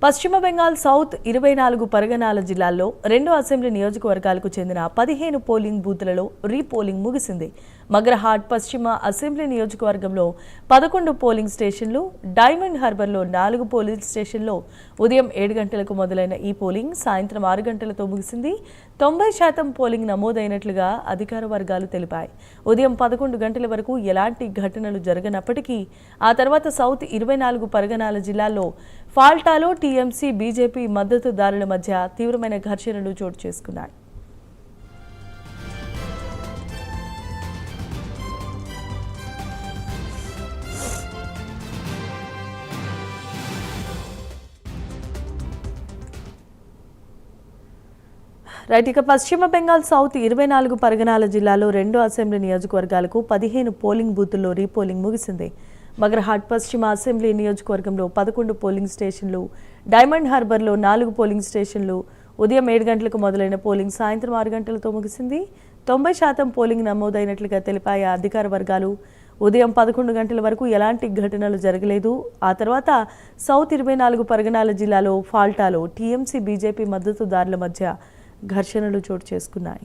పశ్చిమ బెంగాల్ సౌత్ 24 పరగనాల జిల్లాల్లో 2 అసెంబ్లీ నియోజకవర్గాలకు చెందిన 15 పోలింగ్ బూత్లలో రీపోలింగ్ ముగిసింది. మగ్రహాట్ పశ్చిమ అసెంబ్లీ నియోజకవర్గంలో 11 పోలింగ్ స్టేషన్లు, డైమండ్ హార్బర్లో 4 పోలింగ్ స్టేషన్లో ఉదయం 7 గంటలకు మొదలైన ఈ పోలింగ్ సాయంత్రం 6 గంటలతో ముగిసింది. 90% పోలింగ్ నమోదైనట్లుగా అధికార వర్గాలు తెలిపాయి. ఉదయం 11 గంటల వరకు ఎలాంటి ఘటనలు జరగనప్పటికీ ఆ తర్వాత సౌత్ 24 పరగనాల జిల్లాల్లో ఫాల్టాలో టీఎంసీ బీజేపీ మద్దతుదారుల మధ్య తీవ్రమైన ఘర్షణలు చోటు చేసుకున్నాయి. ఇక పశ్చిమ బెంగాల్ సౌత్ 24 పరగనాల జిల్లాలో 2 అసెంబ్లీ నియోజకవర్గాలకు 15 పోలింగ్ బూతుల్లో రీపోలింగ్ ముగిసింది. మగ్రహాట్ పశ్చిమ అసెంబ్లీ నియోజకవర్గంలో 11 పోలింగ్ స్టేషన్లు, డైమండ్ హార్బర్లో 4 పోలింగ్ స్టేషన్లు ఉదయం 7 గంటలకు మొదలైన పోలింగ్ సాయంత్రం 6 గంటలతో ముగిసింది. 90% పోలింగ్ నమోదైనట్లుగా తెలిపాయి అధికార వర్గాలు. ఉదయం 11 గంటల వరకు ఎలాంటి ఘటనలు జరగలేదు. ఆ తర్వాత సౌత్ 24 పరగనాల జిల్లాలో ఫాల్టాలో టీఎంసీ బీజేపీ మద్దతుదారుల మధ్య ఘర్షణలు చోటు చేసుకున్నాయి.